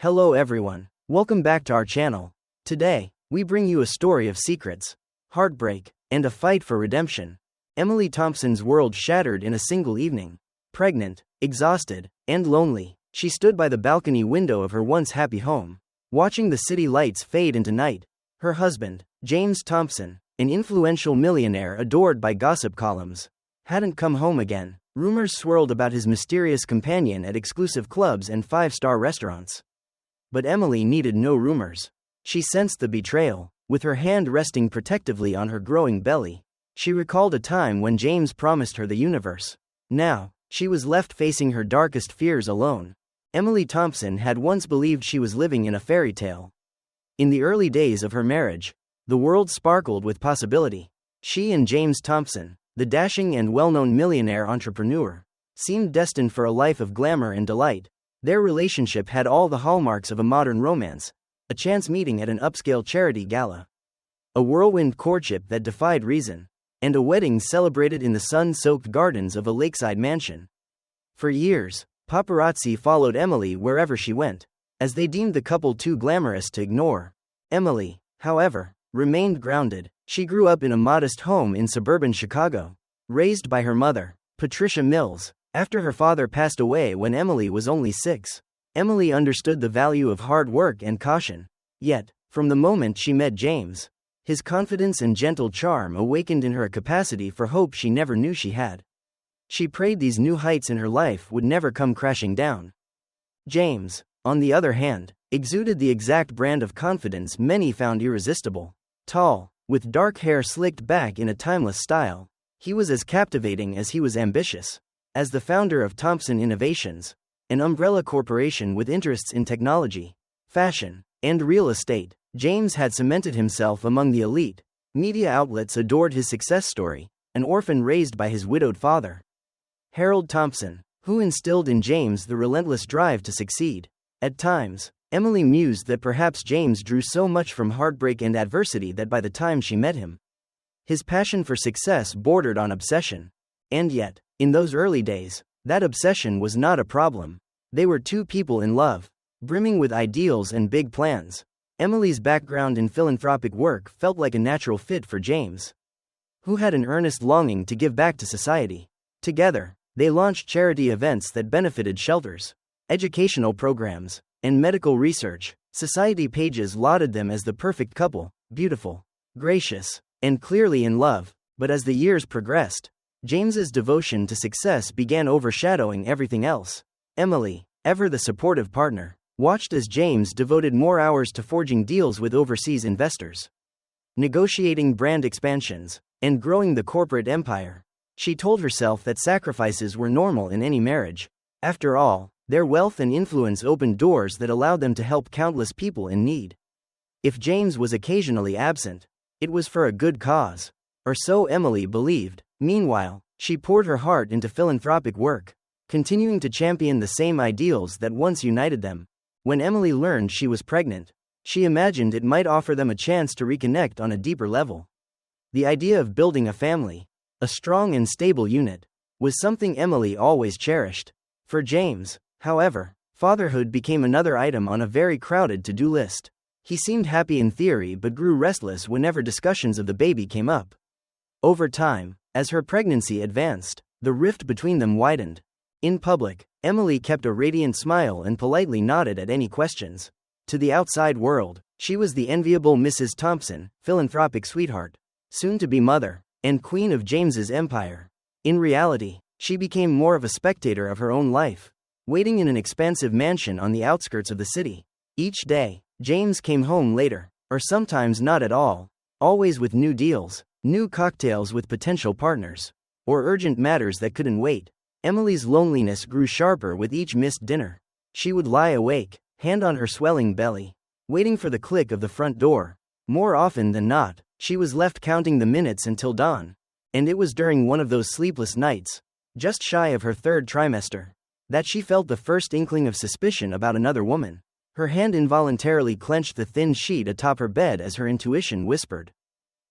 Hello everyone, welcome back to our channel. Today, we bring you a story of secrets, heartbreak, and a fight for redemption. Emily Thompson's world shattered in a single evening. Pregnant, exhausted, and lonely, she stood by the balcony window of her once happy home, watching the city lights fade into night. Her husband, James Thompson, an influential millionaire adored by gossip columns, hadn't come home again. Rumors swirled about his mysterious companion at exclusive clubs and five-star restaurants. But Emily needed no rumors. She sensed the betrayal. With her hand resting protectively on her growing belly, she recalled a time when James promised her the universe. Now, she was left facing her darkest fears alone. Emily Thompson had once believed she was living in a fairy tale. In the early days of her marriage, the world sparkled with possibility. She and James Thompson, the dashing and well-known millionaire entrepreneur, seemed destined for a life of glamour and delight. Their relationship had all the hallmarks of a modern romance: a chance meeting at an upscale charity gala, a whirlwind courtship that defied reason, and a wedding celebrated in the sun-soaked gardens of a lakeside mansion. For years, paparazzi followed Emily wherever she went, as they deemed the couple too glamorous to ignore. Emily, however, remained grounded. She grew up in a modest home in suburban Chicago, raised by her mother, Patricia Mills, after her father passed away when Emily was only 6. Emily understood the value of hard work and caution. Yet, from the moment she met James, his confidence and gentle charm awakened in her a capacity for hope she never knew she had. She prayed these new heights in her life would never come crashing down. James, on the other hand, exuded the exact brand of confidence many found irresistible. Tall, with dark hair slicked back in a timeless style, he was as captivating as he was ambitious. As the founder of Thompson Innovations, an umbrella corporation with interests in technology, fashion, and real estate, James had cemented himself among the elite. Media outlets adored his success story, an orphan raised by his widowed father, Harold Thompson, who instilled in James the relentless drive to succeed. At times, Emily mused that perhaps James drew so much from heartbreak and adversity that by the time she met him, his passion for success bordered on obsession. And yet, in those early days, that obsession was not a problem. They were two people in love, brimming with ideals and big plans. Emily's background in philanthropic work felt like a natural fit for James, who had an earnest longing to give back to society. Together, they launched charity events that benefited shelters, educational programs, and medical research. Society pages lauded them as the perfect couple, beautiful, gracious, and clearly in love. But as the years progressed, James's devotion to success began overshadowing everything else. Emily, ever the supportive partner, watched as James devoted more hours to forging deals with overseas investors, negotiating brand expansions, and growing the corporate empire. She told herself that sacrifices were normal in any marriage. After all, their wealth and influence opened doors that allowed them to help countless people in need. If James was occasionally absent, it was for a good cause, or so Emily believed. Meanwhile, she poured her heart into philanthropic work, continuing to champion the same ideals that once united them. When Emily learned she was pregnant, she imagined it might offer them a chance to reconnect on a deeper level. The idea of building a family, a strong and stable unit, was something Emily always cherished. For James, however, fatherhood became another item on a very crowded to-do list. He seemed happy in theory but grew restless whenever discussions of the baby came up. Over time, as her pregnancy advanced, the rift between them widened. In public, Emily kept a radiant smile and politely nodded at any questions. To the outside world, she was the enviable Mrs. Thompson, philanthropic sweetheart, soon-to-be mother, and queen of James's empire. In reality, she became more of a spectator of her own life, waiting in an expansive mansion on the outskirts of the city. Each day, James came home later, or sometimes not at all, always with new deals, new cocktails with potential partners, or urgent matters that couldn't wait. Emily's loneliness grew sharper with each missed dinner. She would lie awake, hand on her swelling belly, waiting for the click of the front door. More often than not, she was left counting the minutes until dawn. And it was during one of those sleepless nights, just shy of her third trimester, that she felt the first inkling of suspicion about another woman. Her hand involuntarily clenched the thin sheet atop her bed as her intuition whispered,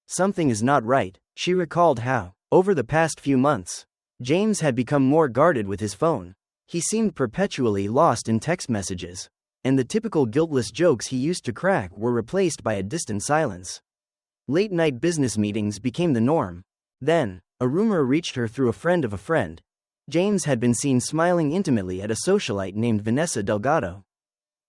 "Something is not right." She recalled how, over the past few months, James had become more guarded with his phone. He seemed perpetually lost in text messages, and the typical guiltless jokes he used to crack were replaced by a distant silence. Late-night business meetings became the norm. Then, a rumor reached her through a friend of a friend. James had been seen smiling intimately at a socialite named Vanessa Delgado.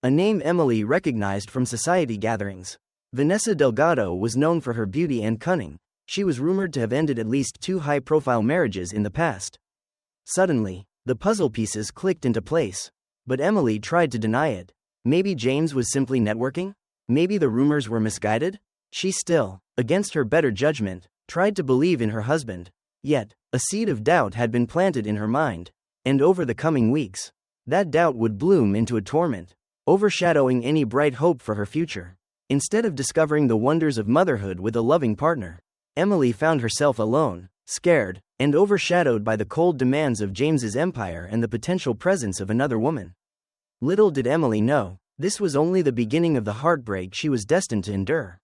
A name Emily recognized from society gatherings. Vanessa Delgado was known for her beauty and cunning. She was rumored to have ended at least 2 high-profile marriages in the past. Suddenly, the puzzle pieces clicked into place. But Emily tried to deny it. Maybe James was simply networking? Maybe the rumors were misguided? She still, against her better judgment, tried to believe in her husband. Yet, a seed of doubt had been planted in her mind. And over the coming weeks, that doubt would bloom into a torment, overshadowing any bright hope for her future. Instead of discovering the wonders of motherhood with a loving partner, Emily found herself alone, scared, and overshadowed by the cold demands of James's empire and the potential presence of another woman. Little did Emily know, this was only the beginning of the heartbreak she was destined to endure.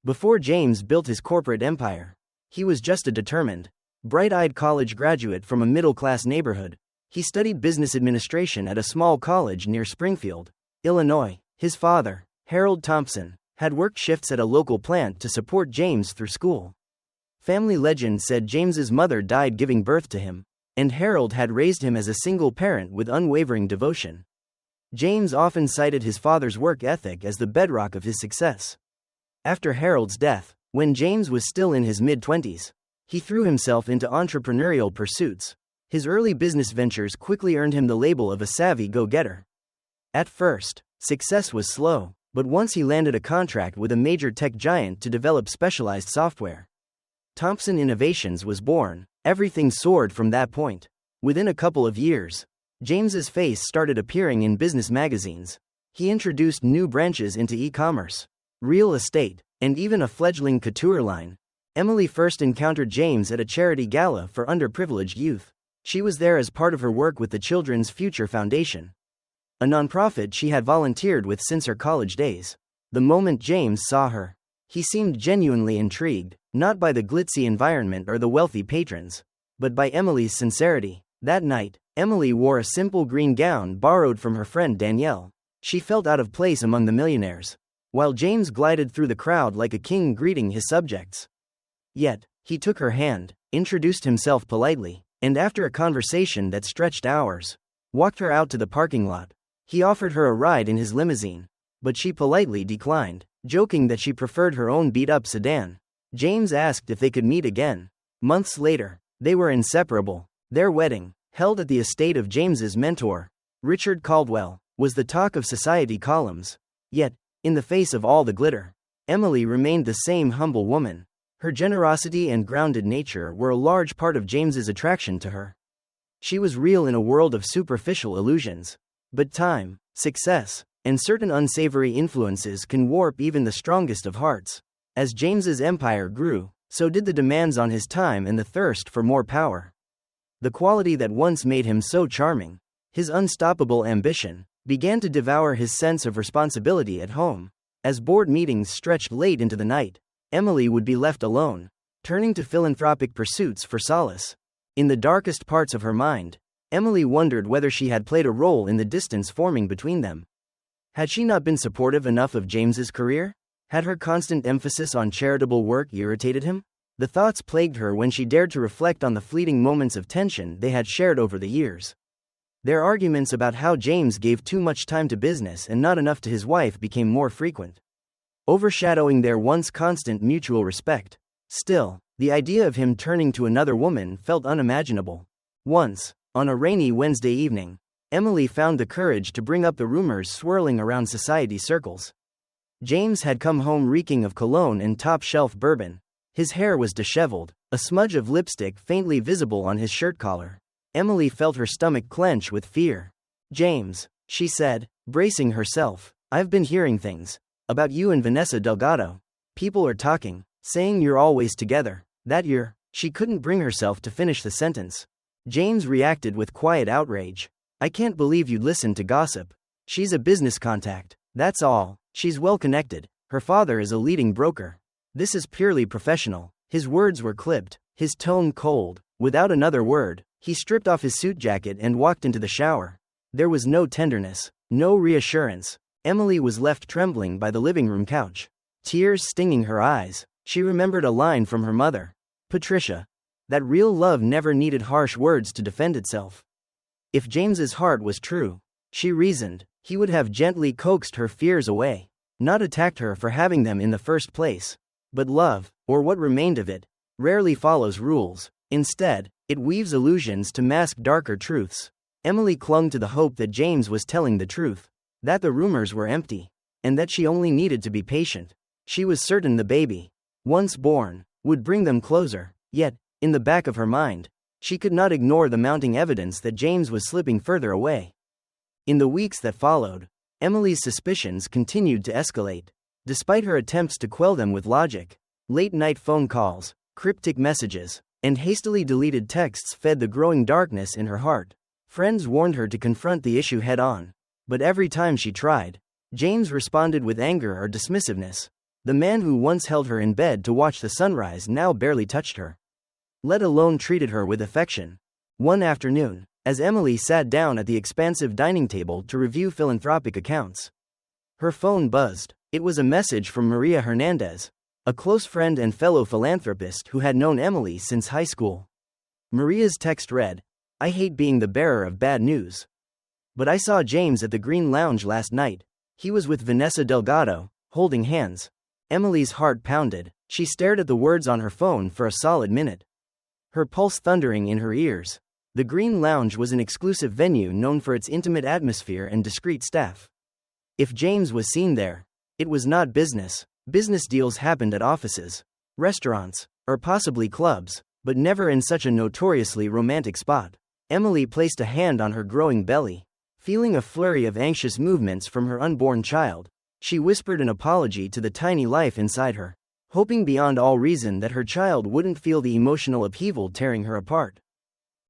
Before James built his corporate empire, he was just a determined, bright-eyed college graduate from a middle-class neighborhood. He studied business administration at a small college near Springfield, Illinois. His father, Harold Thompson, had worked shifts at a local plant to support James through school. Family legend said James's mother died giving birth to him, and Harold had raised him as a single parent with unwavering devotion. James often cited his father's work ethic as the bedrock of his success. After Harold's death, when James was still in his mid-20s, he threw himself into entrepreneurial pursuits. His early business ventures quickly earned him the label of a savvy go-getter. At first, success was slow, but once he landed a contract with a major tech giant to develop specialized software, Thompson Innovations was born. Everything soared from that point. Within a couple of years, James's face started appearing in business magazines. He introduced new branches into e-commerce, real estate, and even a fledgling couture line. Emily first encountered James at a charity gala for underprivileged youth. She was there as part of her work with the Children's Future Foundation, a nonprofit she had volunteered with since her college days. The moment James saw her, he seemed genuinely intrigued, not by the glitzy environment or the wealthy patrons, but by Emily's sincerity. That night, Emily wore a simple green gown borrowed from her friend Danielle. She felt out of place among the millionaires, while James glided through the crowd like a king greeting his subjects. Yet, he took her hand, introduced himself politely, and after a conversation that stretched hours, walked her out to the parking lot. He offered her a ride in his limousine, but she politely declined, joking that she preferred her own beat-up sedan. James asked if they could meet again. Months later, they were inseparable. Their wedding, held at the estate of James's mentor, Richard Caldwell, was the talk of society columns. Yet, in the face of all the glitter, Emily remained the same humble woman. Her generosity and grounded nature were a large part of James's attraction to her. She was real in a world of superficial illusions. But time, success, and certain unsavory influences can warp even the strongest of hearts. As James's empire grew, so did the demands on his time and the thirst for more power. The quality that once made him so charming, his unstoppable ambition, began to devour his sense of responsibility at home. As board meetings stretched late into the night, Emily would be left alone, turning to philanthropic pursuits for solace. In the darkest parts of her mind, Emily wondered whether she had played a role in the distance forming between them. Had she not been supportive enough of James's career? Had her constant emphasis on charitable work irritated him? The thoughts plagued her when she dared to reflect on the fleeting moments of tension they had shared over the years. Their arguments about how James gave too much time to business and not enough to his wife became more frequent, overshadowing their once constant mutual respect. Still, the idea of him turning to another woman felt unimaginable. Once, on a rainy Wednesday evening, Emily found the courage to bring up the rumors swirling around society circles. James had come home reeking of cologne and top-shelf bourbon. His hair was disheveled, a smudge of lipstick faintly visible on his shirt collar. Emily felt her stomach clench with fear. "James," she said, bracing herself, "I've been hearing things about you and Vanessa Delgado. People are talking, saying you're always together, that you're..." She couldn't bring herself to finish the sentence. James reacted with quiet outrage. "I can't believe you'd listen to gossip. She's a business contact, that's all. She's well connected. Her father is a leading broker. This is purely professional." His words were clipped, his tone cold. Without another word, he stripped off his suit jacket and walked into the shower. There was no tenderness, No reassurance. Emily was left trembling by the living room couch, tears stinging her eyes. She remembered a line from her mother, Patricia, that real love never needed harsh words to defend itself. If James's heart was true, she reasoned, he would have gently coaxed her fears away, not attacked her for having them in the first place. But love, or what remained of it, rarely follows rules. Instead, it weaves illusions to mask darker truths. Emily clung to the hope that James was telling the truth, that the rumors were empty, and that she only needed to be patient. She was certain the baby, once born, would bring them closer. Yet, in the back of her mind, she could not ignore the mounting evidence that James was slipping further away. In the weeks that followed, Emily's suspicions continued to escalate. Despite her attempts to quell them with logic, late-night phone calls, cryptic messages, and hastily deleted texts fed the growing darkness in her heart. Friends warned her to confront the issue head-on, but every time she tried, James responded with anger or dismissiveness. The man who once held her in bed to watch the sunrise now barely touched her, let alone treated her with affection. One afternoon, as Emily sat down at the expansive dining table to review philanthropic accounts, her phone buzzed. It was a message from Maria Hernandez, a close friend and fellow philanthropist who had known Emily since high school. Maria's text read, "I hate being the bearer of bad news, but I saw James at the Green Lounge last night. He was with Vanessa Delgado, holding hands." Emily's heart pounded. She stared at the words on her phone for a solid minute, her pulse thundering in her ears. The Green Lounge was an exclusive venue known for its intimate atmosphere and discreet staff. If James was seen there, it was not business. Business deals happened at offices, restaurants, or possibly clubs, but never in such a notoriously romantic spot. Emily placed a hand on her growing belly. Feeling a flurry of anxious movements from her unborn child, she whispered an apology to the tiny life inside her, hoping beyond all reason that her child wouldn't feel the emotional upheaval tearing her apart.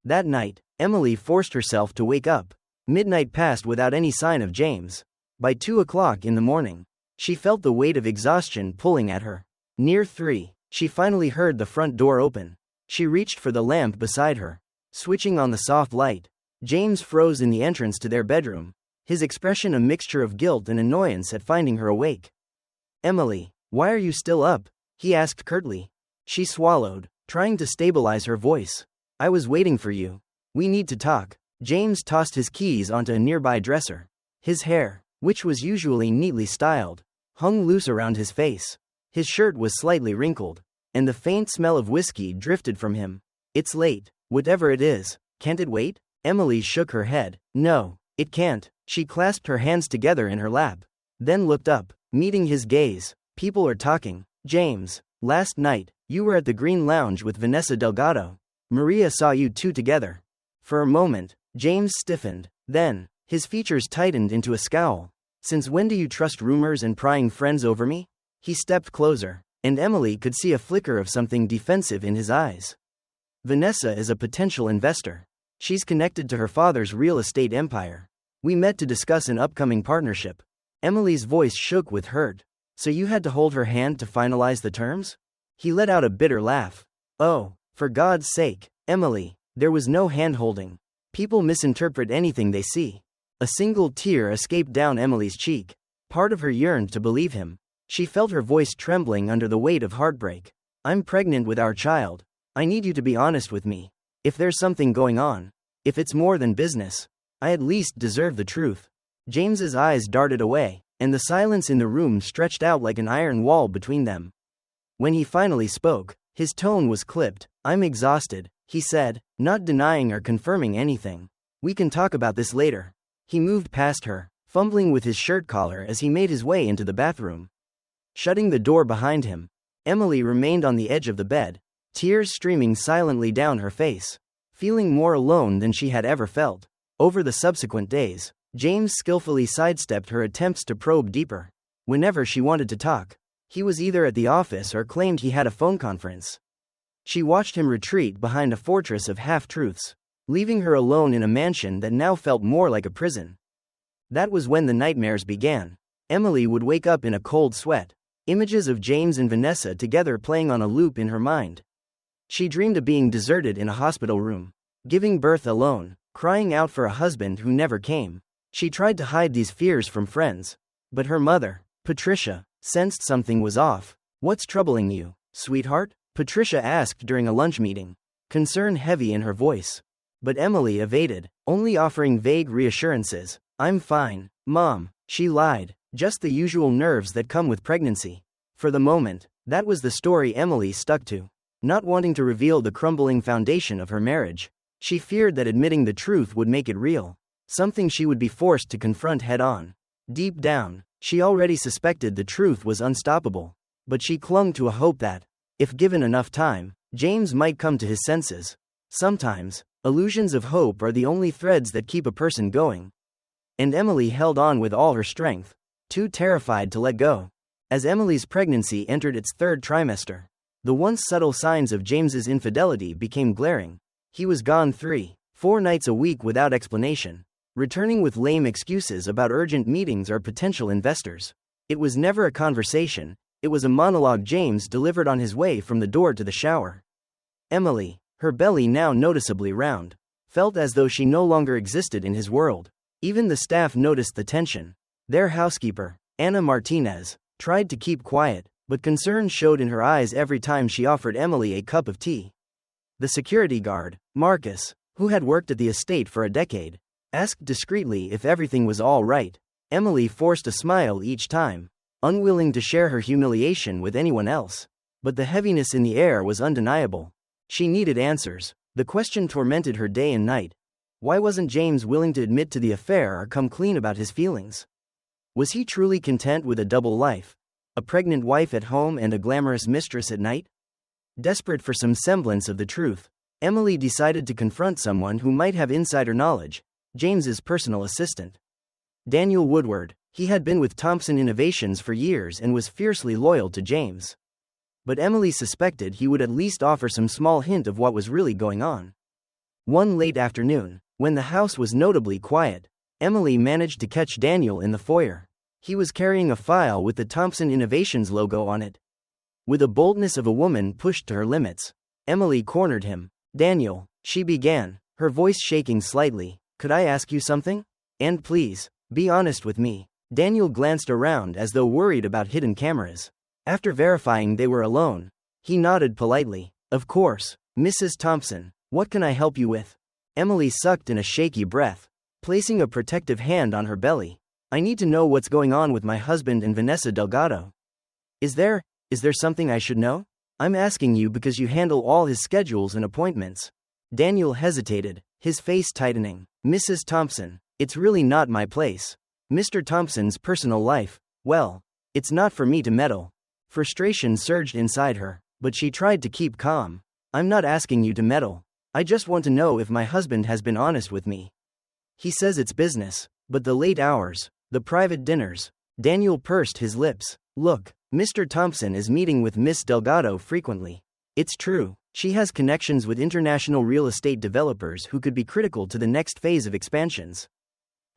That night, Emily forced herself to wake up. Midnight passed without any sign of James. By 2 o'clock in the morning, she felt the weight of exhaustion pulling at her. Near 3, she finally heard the front door open. She reached for the lamp beside her. Switching on the soft light, James froze in the entrance to their bedroom, his expression a mixture of guilt and annoyance at finding her awake. "Emily, why are you still up?" he asked curtly. She swallowed, trying to stabilize her voice. "I was waiting for you. We need to talk." James tossed his keys onto a nearby dresser. His hair, which was usually neatly styled, hung loose around his face. His shirt was slightly wrinkled, and the faint smell of whiskey drifted from him. "It's late. Whatever it is, can't it wait?" Emily shook her head. "No, it can't." She clasped her hands together in her lap, then looked up, meeting his gaze. "People are talking. James, last night, you were at the Green Lounge with Vanessa Delgado. Maria saw you two together." For a moment, James stiffened. Then, his features tightened into a scowl. "Since when do you trust rumors and prying friends over me?" He stepped closer, and Emily could see a flicker of something defensive in his eyes. "Vanessa is a potential investor. She's connected to her father's real estate empire. We met to discuss an upcoming partnership." Emily's voice shook with hurt. "So you had to hold her hand to finalize the terms?" He let out a bitter laugh. "Oh, for God's sake, Emily, there was no hand-holding. People misinterpret anything they see." A single tear escaped down Emily's cheek. Part of her yearned to believe him. She felt her voice trembling under the weight of heartbreak. "I'm pregnant with our child. I need you to be honest with me. If there's something going on, if it's more than business, I at least deserve the truth." James's eyes darted away, and the silence in the room stretched out like an iron wall between them. When he finally spoke, his tone was clipped. "I'm exhausted," he said, not denying or confirming anything. "We can talk about this later." He moved past her, fumbling with his shirt collar as he made his way into the bathroom. Shutting the door behind him, Emily remained on the edge of the bed, tears streaming silently down her face, feeling more alone than she had ever felt. Over the subsequent days, James skillfully sidestepped her attempts to probe deeper. Whenever she wanted to talk, he was either at the office or claimed he had a phone conference. She watched him retreat behind a fortress of half-truths, leaving her alone in a mansion that now felt more like a prison. That was when the nightmares began. Emily would wake up in a cold sweat, images of James and Vanessa together playing on a loop in her mind. She dreamed of being deserted in a hospital room, giving birth alone, crying out for a husband who never came. She tried to hide these fears from friends. But her mother, Patricia, sensed something was off. "What's troubling you, sweetheart?" Patricia asked during a lunch meeting, concern heavy in her voice. But Emily evaded, only offering vague reassurances. "I'm fine, Mom," she lied, "just the usual nerves that come with pregnancy." For the moment, that was the story Emily stuck to. Not wanting to reveal the crumbling foundation of her marriage, she feared that admitting the truth would make it real, something she would be forced to confront head-on. Deep down, she already suspected the truth was unstoppable, but she clung to a hope that, if given enough time, James might come to his senses. Sometimes, illusions of hope are the only threads that keep a person going. And Emily held on with all her strength, too terrified to let go. As Emily's pregnancy entered its third trimester, the once subtle signs of James's infidelity became glaring. He was gone 3-4 nights a week without explanation, returning with lame excuses about urgent meetings or potential investors. It was never a conversation, it was a monologue James delivered on his way from the door to the shower. Emily, her belly now noticeably round, felt as though she no longer existed in his world. Even the staff noticed the tension. Their housekeeper, Anna Martinez, tried to keep quiet, but concern showed in her eyes every time she offered Emily a cup of tea. The security guard, Marcus, who had worked at the estate for a decade, asked discreetly if everything was all right. Emily forced a smile each time, unwilling to share her humiliation with anyone else. But the heaviness in the air was undeniable. She needed answers. The question tormented her day and night. Why wasn't James willing to admit to the affair or come clean about his feelings? Was he truly content with a double life? A pregnant wife at home and a glamorous mistress at night? Desperate for some semblance of the truth, Emily decided to confront someone who might have insider knowledge, James's personal assistant. Daniel Woodward. He had been with Thompson Innovations for years and was fiercely loyal to James. But Emily suspected he would at least offer some small hint of what was really going on. One late afternoon, when the house was notably quiet, Emily managed to catch Daniel in the foyer. He was carrying a file with the Thompson Innovations logo on it. With the boldness of a woman pushed to her limits, Emily cornered him. "Daniel," she began, her voice shaking slightly, "could I ask you something? And please, be honest with me." Daniel glanced around as though worried about hidden cameras. After verifying they were alone, he nodded politely. "Of course, Mrs. Thompson, what can I help you with?" Emily sucked in a shaky breath, placing a protective hand on her belly. "I need to know what's going on with my husband and Vanessa Delgado." Is there something I should know? "I'm asking you because you handle all his schedules and appointments." Daniel hesitated, his face tightening. "Mrs. Thompson, it's really not my place. Mr. Thompson's personal life, well, it's not for me to meddle." Frustration surged inside her, but she tried to keep calm. "I'm not asking you to meddle. I just want to know if my husband has been honest with me. He says it's business, but the late hours, the private dinners." Daniel pursed his lips. "Look, Mr. Thompson is meeting with Miss Delgado frequently. It's true, she has connections with international real estate developers who could be critical to the next phase of expansions."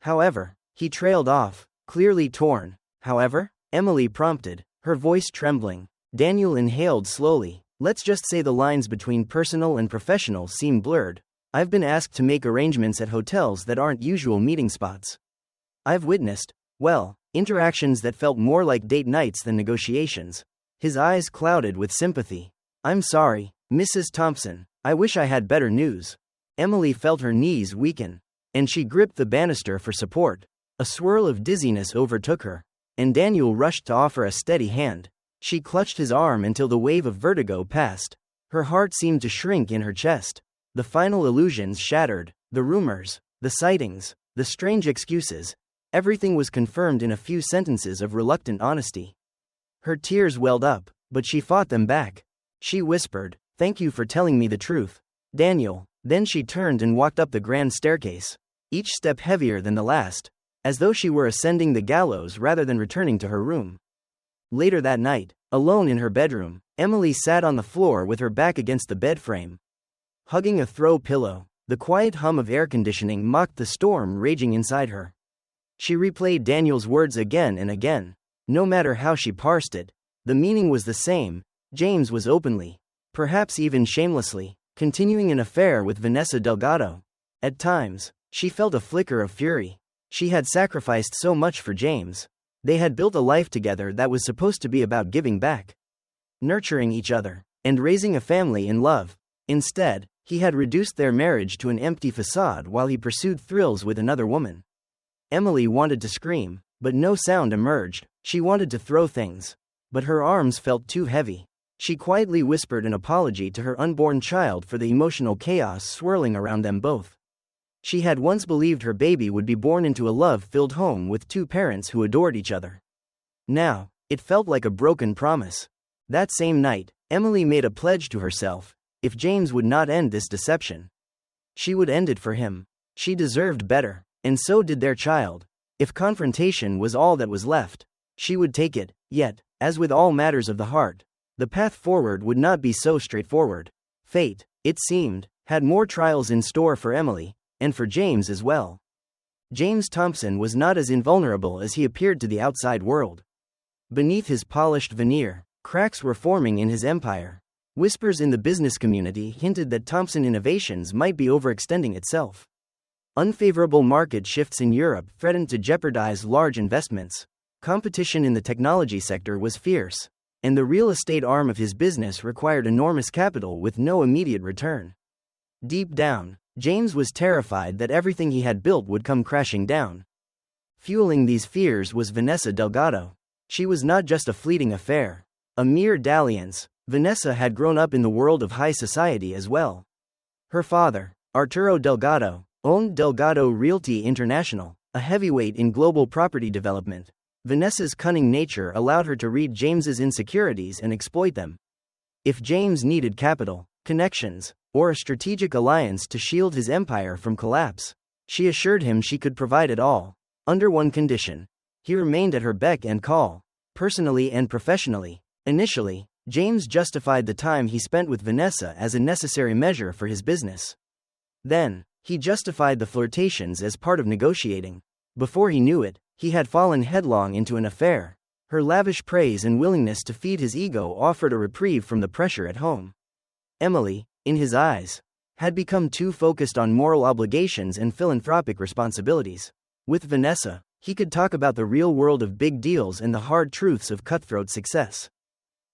However, he trailed off, clearly torn. "However?" Emily prompted, her voice trembling. Daniel inhaled slowly. "Let's just say the lines between personal and professional seem blurred. I've been asked to make arrangements at hotels that aren't usual meeting spots. I've witnessed, well, interactions that felt more like date nights than negotiations." His eyes clouded with sympathy. "I'm sorry, Mrs. Thompson, I wish I had better news." Emily felt her knees weaken, and she gripped the banister for support. A swirl of dizziness overtook her, and Daniel rushed to offer a steady hand. She clutched his arm until the wave of vertigo passed. Her heart seemed to shrink in her chest. The final illusions shattered, the rumors, the sightings, the strange excuses. Everything was confirmed in a few sentences of reluctant honesty. Her tears welled up, but she fought them back. She whispered, "Thank you for telling me the truth, Daniel." Then she turned and walked up the grand staircase, each step heavier than the last, as though she were ascending the gallows rather than returning to her room. Later that night, alone in her bedroom, Emily sat on the floor with her back against the bed frame, hugging a throw pillow. The quiet hum of air conditioning mocked the storm raging inside her. She replayed Daniel's words again and again. No matter how she parsed it, the meaning was the same. James was openly, perhaps even shamelessly, continuing an affair with Vanessa Delgado. At times, she felt a flicker of fury. She had sacrificed so much for James. They had built a life together that was supposed to be about giving back, nurturing each other, and raising a family in love. Instead, he had reduced their marriage to an empty facade while he pursued thrills with another woman. Emily wanted to scream, but no sound emerged. She wanted to throw things, but her arms felt too heavy. She quietly whispered an apology to her unborn child for the emotional chaos swirling around them both. She had once believed her baby would be born into a love-filled home with two parents who adored each other. Now, it felt like a broken promise. That same night, Emily made a pledge to herself: if James would not end this deception, she would end it for him. She deserved better, and so did their child. If confrontation was all that was left, she would take it. Yet, as with all matters of the heart, the path forward would not be so straightforward. Fate, it seemed, had more trials in store for Emily, and for James as well. James Thompson was not as invulnerable as he appeared to the outside world. Beneath his polished veneer, cracks were forming in his empire. Whispers in the business community hinted that Thompson Innovations might be overextending itself. Unfavorable market shifts in Europe threatened to jeopardize large investments. Competition in the technology sector was fierce, and the real estate arm of his business required enormous capital with no immediate return. Deep down, James was terrified that everything he had built would come crashing down. Fueling these fears was Vanessa Delgado. She was not just a fleeting affair, a mere dalliance. Vanessa had grown up in the world of high society as well. Her father, Arturo Delgado, owned Delgado Realty International, a heavyweight in global property development. Vanessa's cunning nature allowed her to read James's insecurities and exploit them. If James needed capital, connections, or a strategic alliance to shield his empire from collapse, she assured him she could provide it all, under one condition: he remained at her beck and call, personally and professionally. Initially, James justified the time he spent with Vanessa as a necessary measure for his business. Then, he justified the flirtations as part of negotiating. Before he knew it, he had fallen headlong into an affair. Her lavish praise and willingness to feed his ego offered a reprieve from the pressure at home. Emily, in his eyes, had become too focused on moral obligations and philanthropic responsibilities. With Vanessa, he could talk about the real world of big deals and the hard truths of cutthroat success.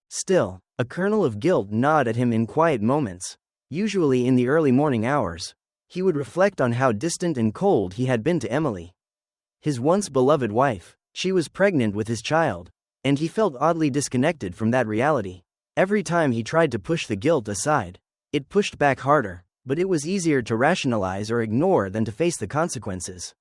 Still, a kernel of guilt gnawed at him in quiet moments. Usually in the early morning hours, he would reflect on how distant and cold he had been to Emily, his once beloved wife. She was pregnant with his child, and he felt oddly disconnected from that reality. Every time he tried to push the guilt aside, it pushed back harder, but it was easier to rationalize or ignore than to face the consequences.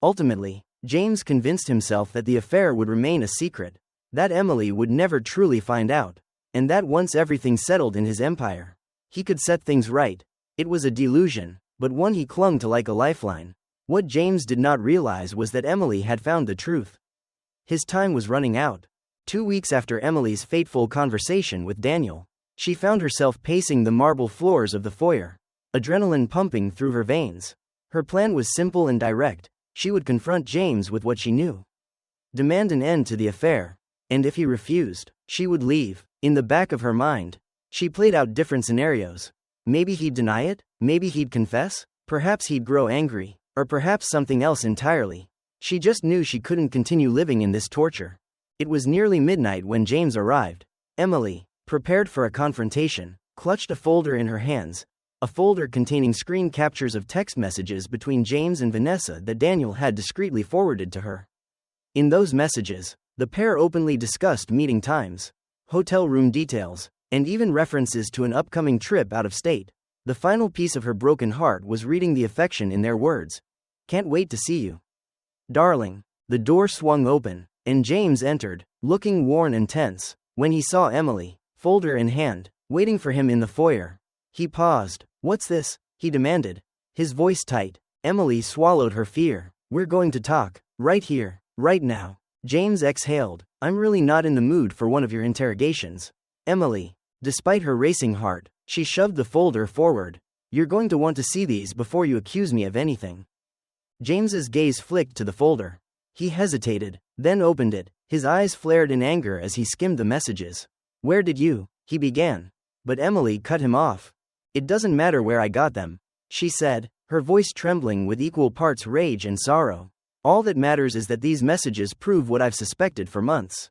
Ultimately, James convinced himself that the affair would remain a secret, that Emily would never truly find out, and that once everything settled in his empire, he could set things right. It was a delusion, but one he clung to like a lifeline. What James did not realize was that Emily had found the truth. His time was running out. 2 weeks after Emily's fateful conversation with Daniel, she found herself pacing the marble floors of the foyer, adrenaline pumping through her veins. Her plan was simple and direct. She would confront James with what she knew, demand an end to the affair, and if he refused, she would leave. In the back of her mind, she played out different scenarios. Maybe he'd deny it, maybe he'd confess, perhaps he'd grow angry, or perhaps something else entirely. She just knew she couldn't continue living in this torture. It was nearly midnight when James arrived. Emily, prepared for a confrontation, clutched a folder in her hands, a folder containing screen captures of text messages between James and Vanessa that Daniel had discreetly forwarded to her. In those messages, the pair openly discussed meeting times, hotel room details, and even references to an upcoming trip out of state. The final piece of her broken heart was reading the affection in their words. "Can't wait to see you, darling." The door swung open, and James entered, looking worn and tense. When he saw Emily, folder in hand, waiting for him in the foyer, he paused. "What's this?" he demanded, his voice tight. Emily swallowed her fear. "We're going to talk, right here, right now." James exhaled. "I'm really not in the mood for one of your interrogations." Emily, despite her racing heart, she shoved the folder forward. "You're going to want to see these before you accuse me of anything." James's gaze flicked to the folder. He hesitated, then opened it. His eyes flared in anger as he skimmed the messages. "Where did you?" he began. But Emily cut him off. "It doesn't matter where I got them," she said, her voice trembling with equal parts rage and sorrow. All that matters is that these messages prove what I've suspected for months.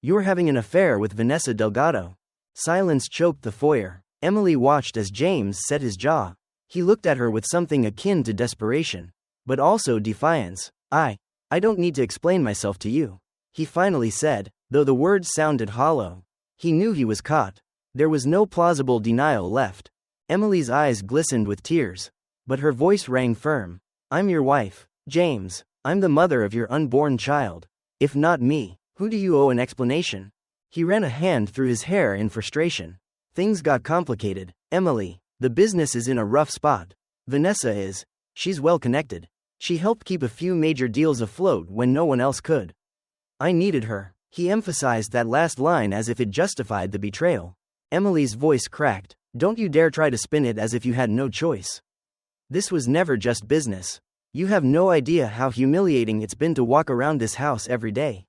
You're having an affair with Vanessa Delgado. Silence choked the foyer. Emily watched as James set his jaw. He looked at her with something akin to desperation, but also defiance. I don't need to explain myself to you, he finally said, though the words sounded hollow. He knew he was caught. There was no plausible denial left. Emily's eyes glistened with tears, but her voice rang firm. I'm your wife, James. I'm the mother of your unborn child. If not me, who do you owe an explanation? He ran a hand through his hair in frustration. Things got complicated. Emily, the business is in a rough spot. Vanessa is. She's well connected. She helped keep a few major deals afloat when no one else could. I needed her. He emphasized that last line as if it justified the betrayal. Emily's voice cracked. Don't you dare try to spin it as if you had no choice. This was never just business. You have no idea how humiliating it's been to walk around this house every day,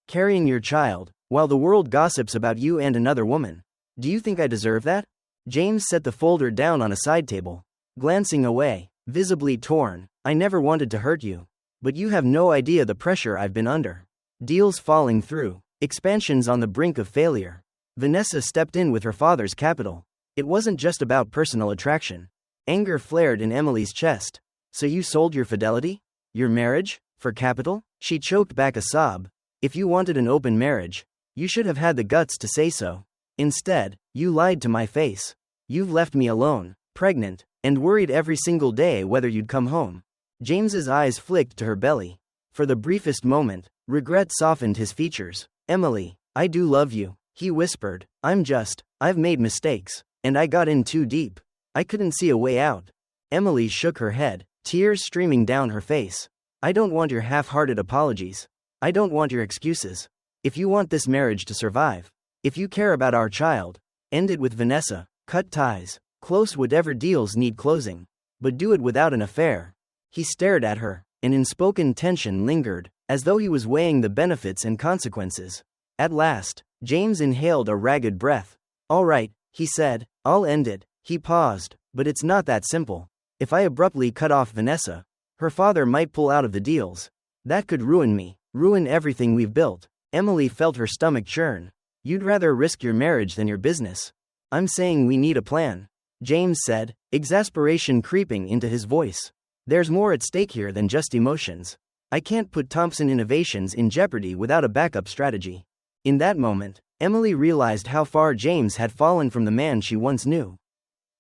carrying your child, while the world gossips about you and another woman. Do you think I deserve that? James set the folder down on a side table, glancing away, visibly torn. I never wanted to hurt you, but you have no idea the pressure I've been under. Deals falling through, expansions on the brink of failure. Vanessa stepped in with her father's capital. It wasn't just about personal attraction. Anger flared in Emily's chest. So you sold your fidelity? Your marriage? For capital? She choked back a sob. If you wanted an open marriage, you should have had the guts to say so. Instead, you lied to my face. You've left me alone, pregnant, and worried every single day whether you'd come home. James's eyes flicked to her belly. For the briefest moment, regret softened his features. Emily, I do love you, he whispered. I've made mistakes, and I got in too deep. I couldn't see a way out. Emily shook her head, tears streaming down her face. I don't want your half-hearted apologies. I don't want your excuses. If you want this marriage to survive, if you care about our child, end it with Vanessa, cut ties, close whatever deals need closing, but do it without an affair. He stared at her, and unspoken tension lingered, as though he was weighing the benefits and consequences. At last, James inhaled a ragged breath. All right, he said, I'll end it. He paused, but it's not that simple. If I abruptly cut off Vanessa, her father might pull out of the deals. That could ruin me, ruin everything we've built. Emily felt her stomach churn. You'd rather risk your marriage than your business. I'm saying we need a plan, James said, exasperation creeping into his voice. There's more at stake here than just emotions. I can't put Thompson Innovations in jeopardy without a backup strategy. In that moment, Emily realized how far James had fallen from the man she once knew.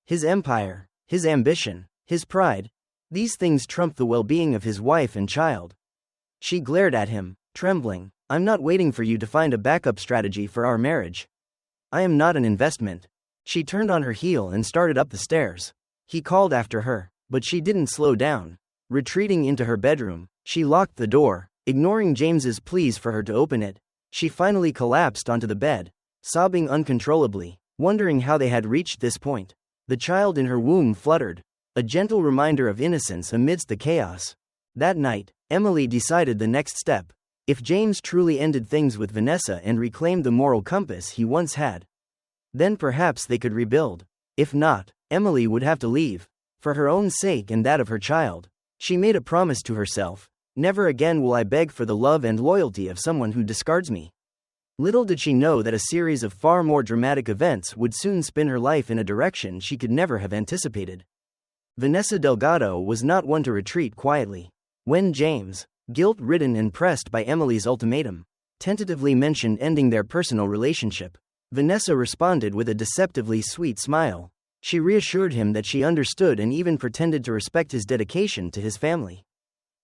His empire, his ambition, his pride, these things trumped the well-being of his wife and child. She glared at him, trembling. I'm not waiting for you to find a backup strategy for our marriage. I am not an investment. She turned on her heel and started up the stairs. He called after her, but she didn't slow down. Retreating into her bedroom, she locked the door, ignoring James's pleas for her to open it. She finally collapsed onto the bed, sobbing uncontrollably, wondering how they had reached this point. The child in her womb fluttered, a gentle reminder of innocence amidst the chaos. That night, Emily decided the next step. If James truly ended things with Vanessa and reclaimed the moral compass he once had, then perhaps they could rebuild. If not, Emily would have to leave. For her own sake and that of her child. She made a promise to herself. Never again will I beg for the love and loyalty of someone who discards me. Little did she know that a series of far more dramatic events would soon spin her life in a direction she could never have anticipated. Vanessa Delgado was not one to retreat quietly. When James, guilt-ridden and pressed by Emily's ultimatum, tentatively mentioned ending their personal relationship, Vanessa responded with a deceptively sweet smile. She reassured him that she understood and even pretended to respect his dedication to his family.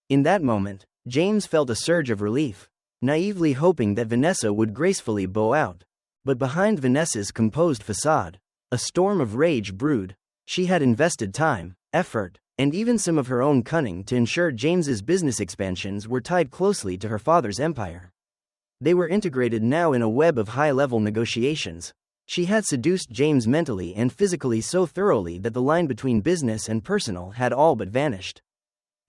In that moment, James felt a surge of relief, naively hoping that Vanessa would gracefully bow out. But behind Vanessa's composed facade, a storm of rage brewed. She had invested time, effort, and even some of her own cunning to ensure James's business expansions were tied closely to her father's empire. They were integrated now in a web of high-level negotiations. She had seduced James mentally and physically so thoroughly that the line between business and personal had all but vanished.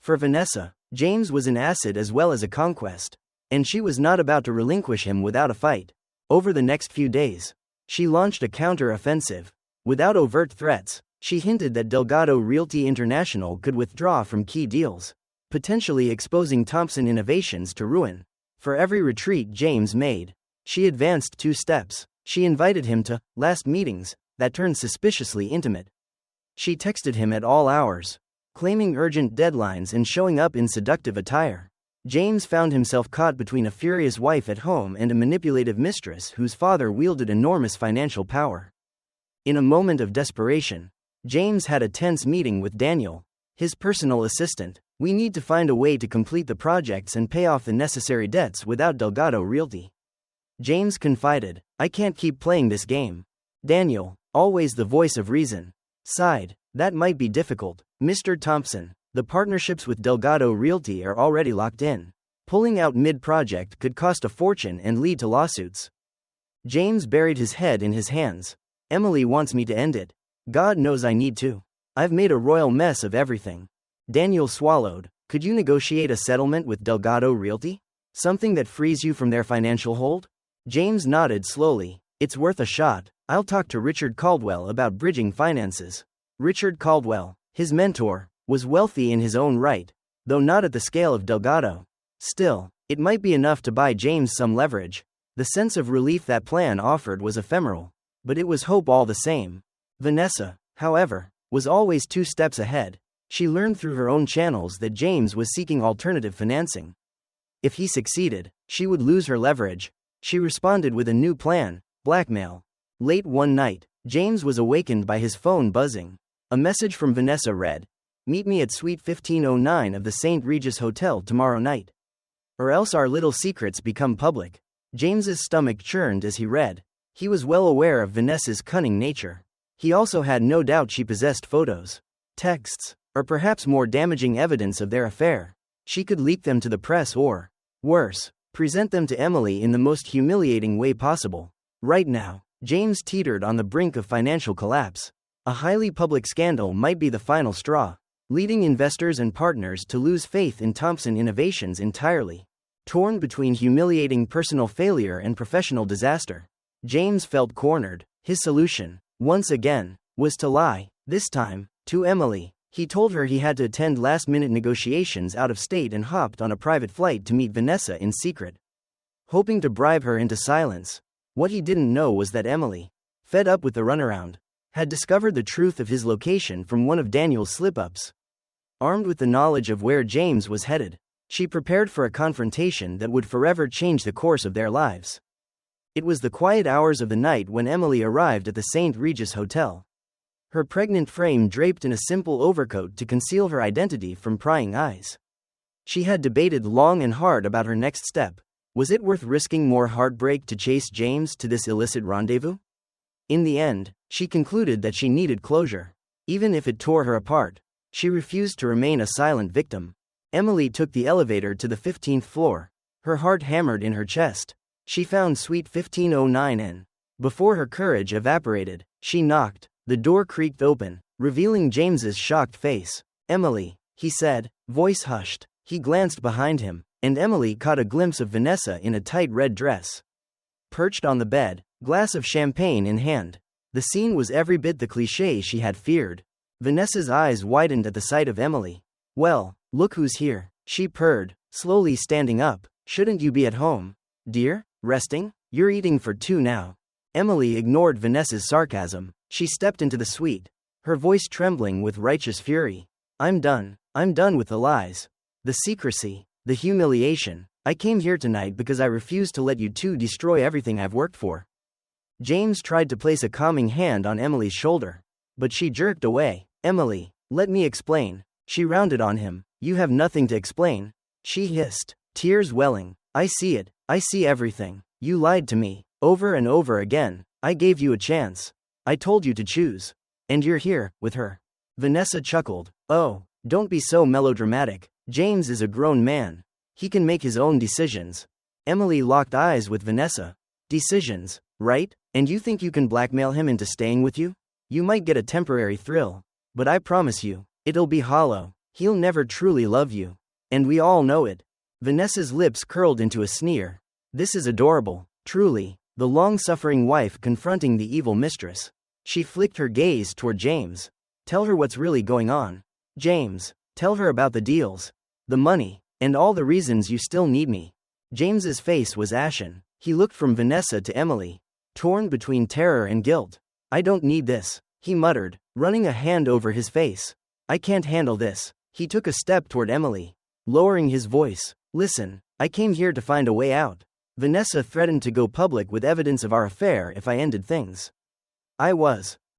For Vanessa, James was an asset as well as a conquest, and she was not about to relinquish him without a fight. Over the next few days, she launched a counter-offensive. Without overt threats, she hinted that Delgado Realty International could withdraw from key deals, potentially exposing Thompson Innovations to ruin. For every retreat James made, she advanced 2 steps. She invited him to last meetings that turned suspiciously intimate. She texted him at all hours, claiming urgent deadlines and showing up in seductive attire. James found himself caught between a furious wife at home and a manipulative mistress whose father wielded enormous financial power. In a moment of desperation, James had a tense meeting with Daniel, his personal assistant. We need to find a way to complete the projects and pay off the necessary debts without Delgado Realty. James confided, I can't keep playing this game. Daniel, always the voice of reason, sighed, that might be difficult, Mr. Thompson. The partnerships with Delgado Realty are already locked in. Pulling out mid-project could cost a fortune and lead to lawsuits. James buried his head in his hands. Emily wants me to end it. God knows I need to. I've made a royal mess of everything. Daniel swallowed. Could you negotiate a settlement with Delgado Realty? Something that frees you from their financial hold? James nodded slowly. It's worth a shot. I'll talk to Richard Caldwell about bridging finances. Richard Caldwell, his mentor, was wealthy in his own right, though not at the scale of Delgado. Still, it might be enough to buy James some leverage. The sense of relief that plan offered was ephemeral, but it was hope all the same. Vanessa, however, was always 2 steps ahead. She learned through her own channels that James was seeking alternative financing. If he succeeded, she would lose her leverage. She responded with a new plan, blackmail. Late one night, James was awakened by his phone buzzing. A message from Vanessa read, meet me at Suite 1509 of the St. Regis Hotel tomorrow night. Or else our little secrets become public. James's stomach churned as he read. He was well aware of Vanessa's cunning nature. He also had no doubt she possessed photos, texts, or perhaps more damaging evidence of their affair. She could leak them to the press or, worse, present them to Emily in the most humiliating way possible. Right now, James teetered on the brink of financial collapse. A highly public scandal might be the final straw, leading investors and partners to lose faith in Thompson Innovations entirely. Torn between humiliating personal failure and professional disaster, James felt cornered. His solution, once again, was to lie, this time, to Emily. He told her he had to attend last-minute negotiations out of state and hopped on a private flight to meet Vanessa in secret, hoping to bribe her into silence. What he didn't know was that Emily, fed up with the runaround, had discovered the truth of his location from one of Daniel's slip-ups. Armed with the knowledge of where James was headed, she prepared for a confrontation that would forever change the course of their lives. It was the quiet hours of the night when Emily arrived at the St. Regis Hotel. Her pregnant frame draped in a simple overcoat to conceal her identity from prying eyes. She had debated long and hard about her next step. Was it worth risking more heartbreak to chase James to this illicit rendezvous? In the end, she concluded that she needed closure. Even if it tore her apart, she refused to remain a silent victim. Emily took the elevator to the 15th floor. Her heart hammered in her chest. She found Suite 1509 and, before her courage evaporated, she knocked. The door creaked open, revealing James's shocked face. Emily, he said, voice hushed. He glanced behind him, and Emily caught a glimpse of Vanessa in a tight red dress, perched on the bed, glass of champagne in hand. The scene was every bit the cliché she had feared. Vanessa's eyes widened at the sight of Emily. Well, look who's here, she purred, slowly standing up. Shouldn't you be at home, dear? Resting? You're eating for 2 now. Emily ignored Vanessa's sarcasm. She stepped into the suite, her voice trembling with righteous fury. I'm done with the lies, the secrecy, the humiliation. I came here tonight because I refuse to let you 2 destroy everything I've worked for. James tried to place a calming hand on Emily's shoulder, but she jerked away. Emily, let me explain. She rounded on him. You have nothing to explain, she hissed, tears welling. I see it. I see everything. You lied to me, over and over again. I gave you a chance. I told you to choose. And you're here, with her. Vanessa chuckled. Oh, don't be so melodramatic. James is a grown man. He can make his own decisions. Emily locked eyes with Vanessa. Decisions, right? And you think you can blackmail him into staying with you? You might get a temporary thrill, but I promise you, it'll be hollow. He'll never truly love you. And we all know it. Vanessa's lips curled into a sneer. This is adorable, truly. The long-suffering wife confronting the evil mistress. She flicked her gaze toward James. Tell her what's really going on. James, tell her about the deals. the money, and all the reasons you still need me. James's face was ashen. He looked from Vanessa to Emily, torn between terror and guilt. I don't need this, he muttered, running a hand over his face. I can't handle this. He took a step toward Emily, lowering his voice. Listen, I came here to find a way out. Vanessa threatened to go public with evidence of our affair if I ended things.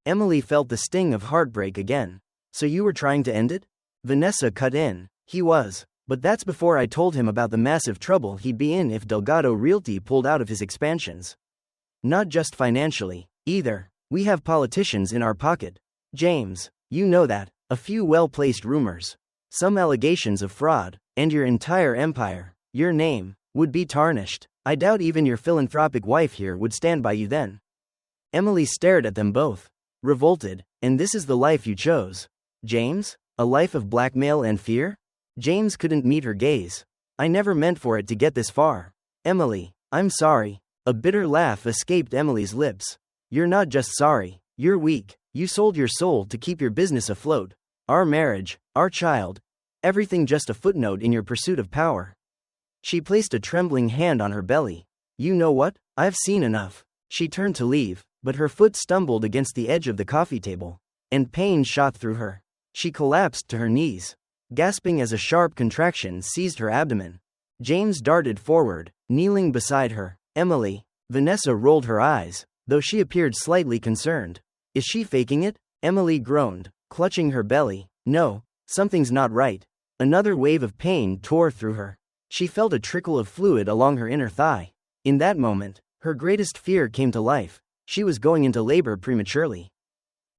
Emily felt the sting of heartbreak again. So you were trying to end it? Vanessa cut in. He was. But that's before I told him about the massive trouble he'd be in if Delgado Realty pulled out of his expansions. Not just financially, either. We have politicians in our pocket. James, you know that. A few well-placed rumors. Some allegations of fraud, and your entire empire, your name, would be tarnished. I doubt even your philanthropic wife here would stand by you then. Emily stared at them both, revolted. And this is the life you chose, James? A life of blackmail and fear? James couldn't meet her gaze. I never meant for it to get this far. Emily, I'm sorry. A bitter laugh escaped Emily's lips. You're not just sorry, you're weak. You sold your soul to keep your business afloat. Our marriage, our child, everything just a footnote in your pursuit of power. She placed a trembling hand on her belly. You know what? I've seen enough. She turned to leave, but her foot stumbled against the edge of the coffee table, and pain shot through her. She collapsed to her knees, gasping as a sharp contraction seized her abdomen. James darted forward, kneeling beside her. Emily. Vanessa rolled her eyes, though she appeared slightly concerned. Is she faking it? Emily groaned, clutching her belly. No, something's not right. Another wave of pain tore through her. She felt a trickle of fluid along her inner thigh. In that moment, her greatest fear came to life. She was going into labor prematurely.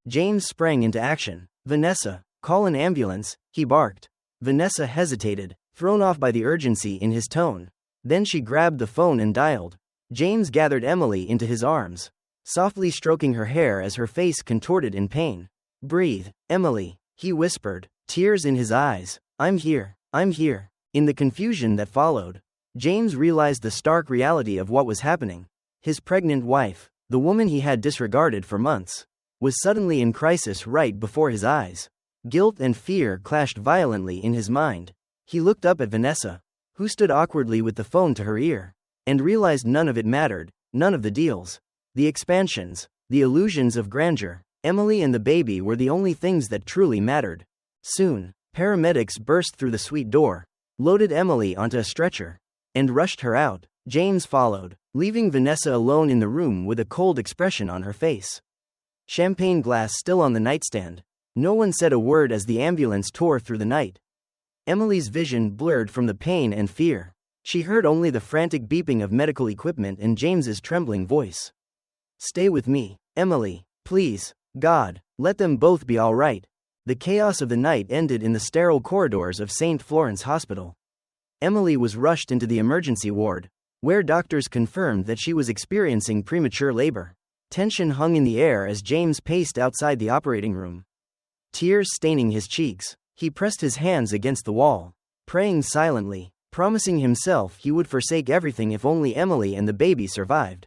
James sprang into action. Vanessa, call an ambulance, he barked. Vanessa hesitated, thrown off by the urgency in his tone. Then she grabbed the phone and dialed. James gathered Emily into his arms, softly stroking her hair as her face contorted in pain. Breathe, Emily, he whispered, tears in his eyes. I'm here, I'm here. In the confusion that followed, James realized the stark reality of what was happening. His pregnant wife, the woman he had disregarded for months, was suddenly in crisis right before his eyes. Guilt and fear clashed violently in his mind. He looked up at Vanessa, who stood awkwardly with the phone to her ear, and realized none of it mattered, none of the deals, the expansions, the illusions of grandeur. Emily and the baby were the only things that truly mattered. Soon, paramedics burst through the suite door, loaded Emily onto a stretcher, and rushed her out. James followed, leaving Vanessa alone in the room with a cold expression on her face. Champagne glass still on the nightstand. No one said a word as the ambulance tore through the night. Emily's vision blurred from the pain and fear. She heard only the frantic beeping of medical equipment and James's trembling voice. Stay with me, Emily, please. God, let them both be all right. The chaos of the night ended in the sterile corridors of St. Florence Hospital. Emily was rushed into the emergency ward, where doctors confirmed that she was experiencing premature labor. Tension hung in the air as James paced outside the operating room, tears staining his cheeks. He pressed his hands against the wall, praying silently, promising himself he would forsake everything if only Emily and the baby survived.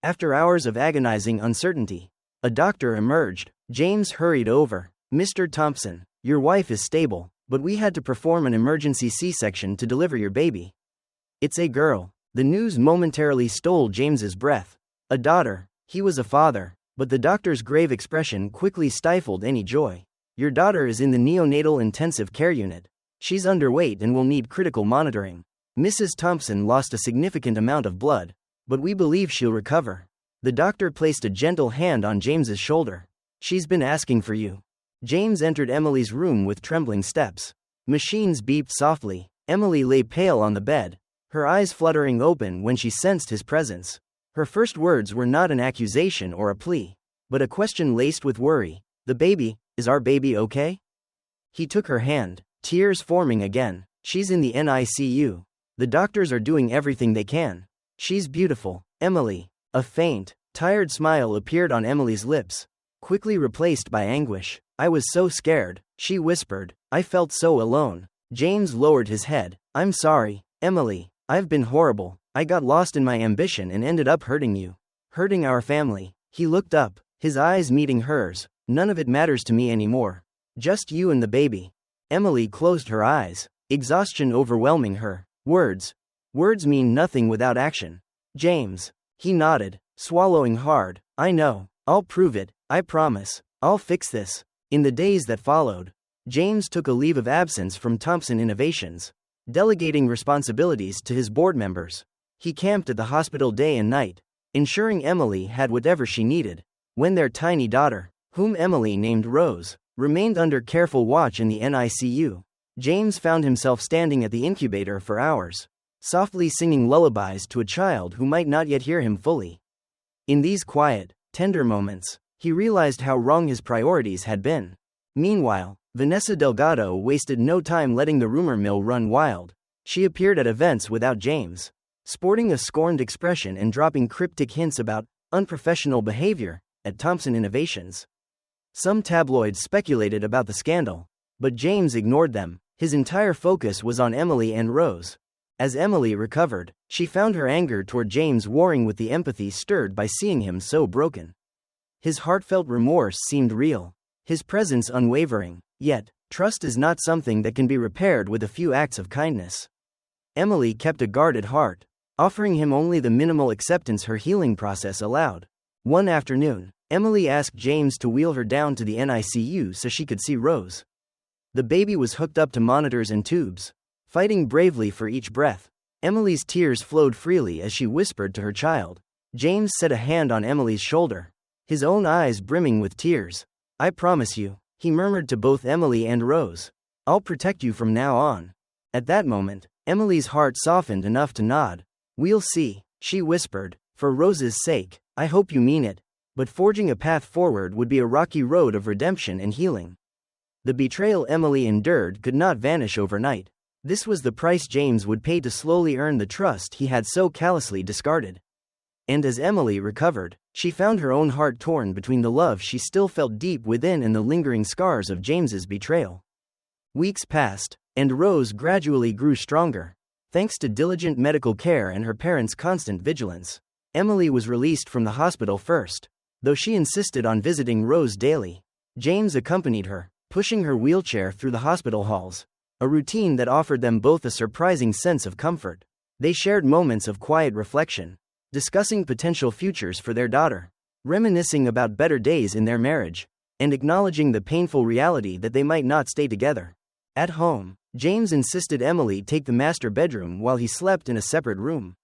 After hours of agonizing uncertainty, a doctor emerged. James hurried over. Mr. Thompson, your wife is stable, but we had to perform an emergency C-section to deliver your baby. It's a girl. The news momentarily stole James's breath. A daughter. He was a father, but the doctor's grave expression quickly stifled any joy. Your daughter is in the neonatal intensive care unit. She's underweight and will need critical monitoring. Mrs. Thompson lost a significant amount of blood, but we believe she'll recover. The doctor placed a gentle hand on James's shoulder. She's been asking for you. James entered Emily's room with trembling steps. Machines beeped softly. Emily lay pale on the bed, her eyes fluttering open when she sensed his presence. Her first words were not an accusation or a plea, but a question laced with worry. The baby, is our baby okay? He took her hand, tears forming again. She's in the NICU. The doctors are doing everything they can. She's beautiful, Emily. A faint, tired smile appeared on Emily's lips, quickly replaced by anguish. I was so scared, she whispered. I felt so alone. James lowered his head. I'm sorry, Emily. I've been horrible. I got lost in my ambition and ended up hurting you. Hurting our family. He looked up, his eyes meeting hers. None of it matters to me anymore. Just you and the baby. Emily closed her eyes, exhaustion overwhelming her. Words. Words mean nothing without action. James. He nodded, swallowing hard. I know. I'll prove it. I promise. I'll fix this. In the days that followed, James took a leave of absence from Thompson Innovations, delegating responsibilities to his board members. He camped at the hospital day and night, ensuring Emily had whatever she needed. When their tiny daughter, whom Emily named Rose, remained under careful watch in the NICU, James found himself standing at the incubator for hours, softly singing lullabies to a child who might not yet hear him fully. In these quiet, tender moments, he realized how wrong his priorities had been. Meanwhile, Vanessa Delgado wasted no time letting the rumor mill run wild. She appeared at events without James, sporting a scorned expression and dropping cryptic hints about unprofessional behavior at Thompson Innovations. Some tabloids speculated about the scandal, but James ignored them. His entire focus was on Emily and Rose. As Emily recovered, she found her anger toward James warring with the empathy stirred by seeing him so broken. His heartfelt remorse seemed real, his presence unwavering. Yet, trust is not something that can be repaired with a few acts of kindness. Emily kept a guarded heart, offering him only the minimal acceptance her healing process allowed. One afternoon, Emily asked James to wheel her down to the NICU so she could see Rose. The baby was hooked up to monitors and tubes, fighting bravely for each breath. Emily's tears flowed freely as she whispered to her child. James set a hand on Emily's shoulder, his own eyes brimming with tears. I promise you, he murmured to both Emily and Rose. I'll protect you from now on. At that moment, Emily's heart softened enough to nod. We'll see, she whispered. For Rose's sake, I hope you mean it. But forging a path forward would be a rocky road of redemption and healing. The betrayal Emily endured could not vanish overnight. This was the price James would pay to slowly earn the trust he had so callously discarded. And as Emily recovered, she found her own heart torn between the love she still felt deep within and the lingering scars of James's betrayal. Weeks passed, and Rose gradually grew stronger. Thanks to diligent medical care and her parents' constant vigilance, Emily was released from the hospital first. Though she insisted on visiting Rose daily, James accompanied her, pushing her wheelchair through the hospital halls, a routine that offered them both a surprising sense of comfort. They shared moments of quiet reflection, discussing potential futures for their daughter, reminiscing about better days in their marriage, and acknowledging the painful reality that they might not stay together. At home, James insisted Emily take the master bedroom while he slept in a separate room.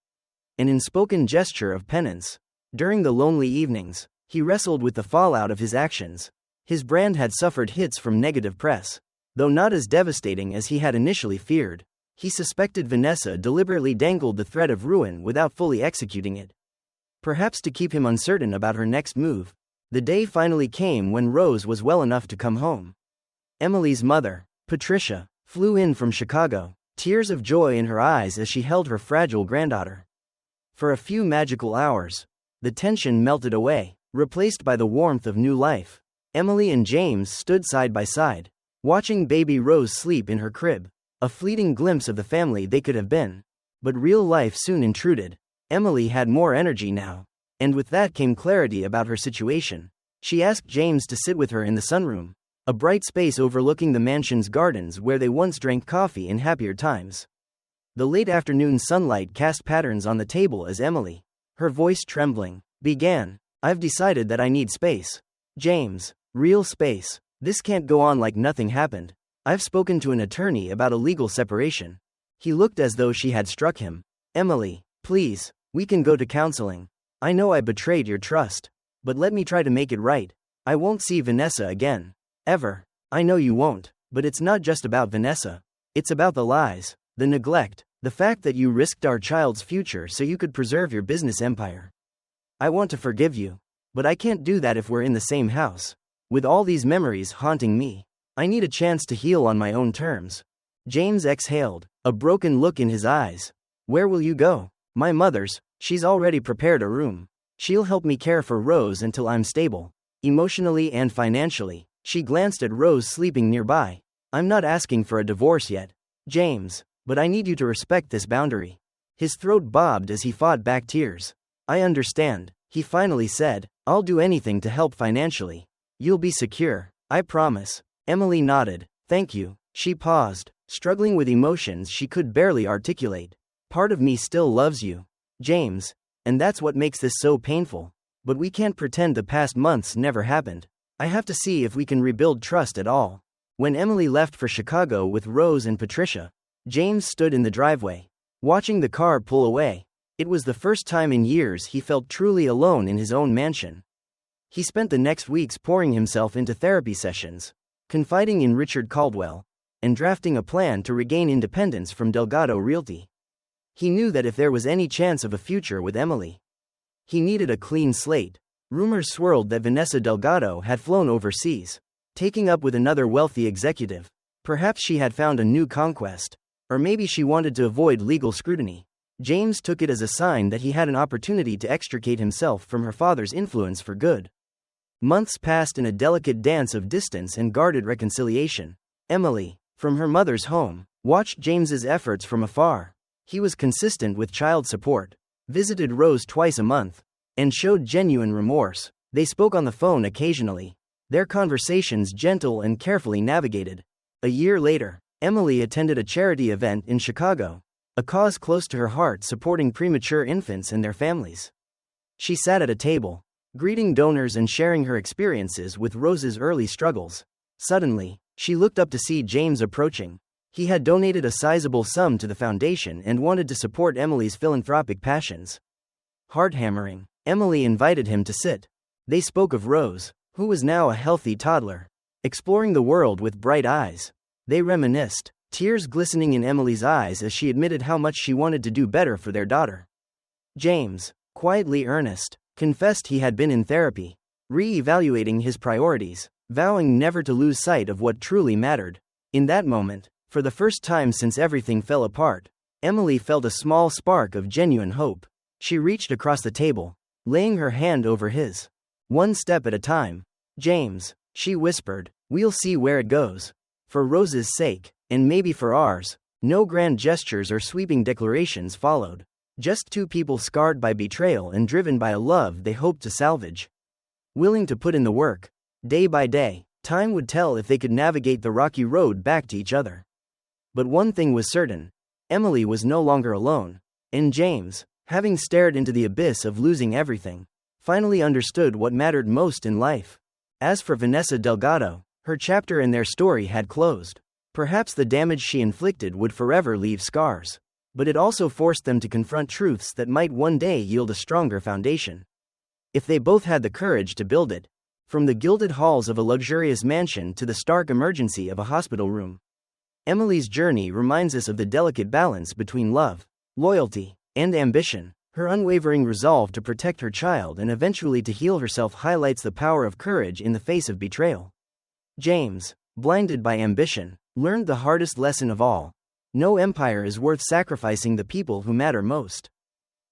An unspoken gesture of penance. During the lonely evenings, he wrestled with the fallout of his actions. His brand had suffered hits from negative press, though not as devastating as he had initially feared. He suspected Vanessa deliberately dangled the threat of ruin without fully executing it. Perhaps to keep him uncertain about her next move. The day finally came when Rose was well enough to come home. Emily's mother, Patricia, flew in from Chicago, tears of joy in her eyes as she held her fragile granddaughter. For a few magical hours, the tension melted away, replaced by the warmth of new life. Emily and James stood side by side, watching baby Rose sleep in her crib, a fleeting glimpse of the family they could have been. But real life soon intruded. Emily had more energy now, and with that came clarity about her situation. She asked James to sit with her in the sunroom, a bright space overlooking the mansion's gardens where they once drank coffee in happier times. The late afternoon sunlight cast patterns on the table as Emily, her voice trembling, began. I've decided that I need space. James, real space. This can't go on like nothing happened. I've spoken to an attorney about a legal separation. He looked as though she had struck him. Emily, please, we can go to counseling. I know I betrayed your trust, but let me try to make it right. I won't see Vanessa again. Ever. I know you won't, but it's not just about Vanessa. It's about the lies, the neglect, the fact that you risked our child's future so you could preserve your business empire. I want to forgive you, but I can't do that if we're in the same house. With all these memories haunting me, I need a chance to heal on my own terms. James exhaled, a broken look in his eyes. Where will you go? My mother's. She's already prepared a room. She'll help me care for Rose until I'm stable, emotionally and financially. She glanced at Rose sleeping nearby. I'm not asking for a divorce yet, James, but I need you to respect this boundary. His throat bobbed as he fought back tears. I understand, he finally said. I'll do anything to help financially. You'll be secure, I promise. Emily nodded. Thank you. She paused, struggling with emotions she could barely articulate. Part of me still loves you, James, and that's what makes this so painful. But we can't pretend the past months never happened. I have to see if we can rebuild trust at all. When Emily left for Chicago with Rose and Patricia, James stood in the driveway, watching the car pull away. It was the first time in years he felt truly alone in his own mansion. He spent the next weeks pouring himself into therapy sessions, confiding in Richard Caldwell, and drafting a plan to regain independence from Delgado Realty. He knew that if there was any chance of a future with Emily, he needed a clean slate. Rumors swirled that Vanessa Delgado had flown overseas, taking up with another wealthy executive. Perhaps she had found a new conquest, or maybe she wanted to avoid legal scrutiny. James took it as a sign that he had an opportunity to extricate himself from her father's influence for good. Months passed in a delicate dance of distance and guarded reconciliation. Emily, from her mother's home, watched James's efforts from afar. He was consistent with child support, visited Rose twice a month, and showed genuine remorse. They spoke on the phone occasionally, their conversations gentle and carefully navigated. A year later, Emily attended a charity event in Chicago, a cause close to her heart supporting premature infants and their families. She sat at a table, greeting donors and sharing her experiences with Rose's early struggles. Suddenly, she looked up to see James approaching. He had donated a sizable sum to the foundation and wanted to support Emily's philanthropic passions. Heart-hammering, Emily invited him to sit. They spoke of Rose, who was now a healthy toddler, exploring the world with bright eyes. They reminisced, tears glistening in Emily's eyes as she admitted how much she wanted to do better for their daughter. James, quietly earnest, confessed he had been in therapy, re-evaluating his priorities, vowing never to lose sight of what truly mattered. In that moment, for the first time since everything fell apart, Emily felt a small spark of genuine hope. She reached across the table, laying her hand over his. One step at a time. James, she whispered, we'll see where it goes. For Rose's sake, and maybe for ours. No grand gestures or sweeping declarations followed. Just two people scarred by betrayal and driven by a love they hoped to salvage. Willing to put in the work. Day by day, time would tell if they could navigate the rocky road back to each other. But one thing was certain. Emily was no longer alone. And James, having stared into the abyss of losing everything, finally understood what mattered most in life. As for Vanessa Delgado, her chapter in their story had closed. Perhaps the damage she inflicted would forever leave scars. But it also forced them to confront truths that might one day yield a stronger foundation. If they both had the courage to build it. From the gilded halls of a luxurious mansion to the stark emergency of a hospital room. Emily's journey reminds us of the delicate balance between love, loyalty, and ambition. Her unwavering resolve to protect her child and eventually to heal herself highlights the power of courage in the face of betrayal. James, blinded by ambition, learned the hardest lesson of all. No empire is worth sacrificing the people who matter most.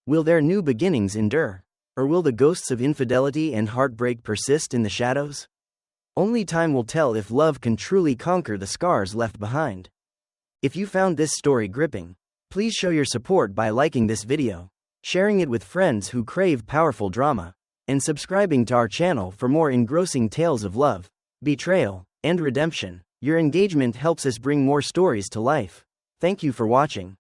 Will their new beginnings endure? Or will the ghosts of infidelity and heartbreak persist in the shadows? Only time will tell if love can truly conquer the scars left behind. If you found this story gripping, please show your support by liking this video, sharing it with friends who crave powerful drama, and subscribing to our channel for more engrossing tales of love, betrayal, and redemption. Your engagement helps us bring more stories to life. Thank you for watching.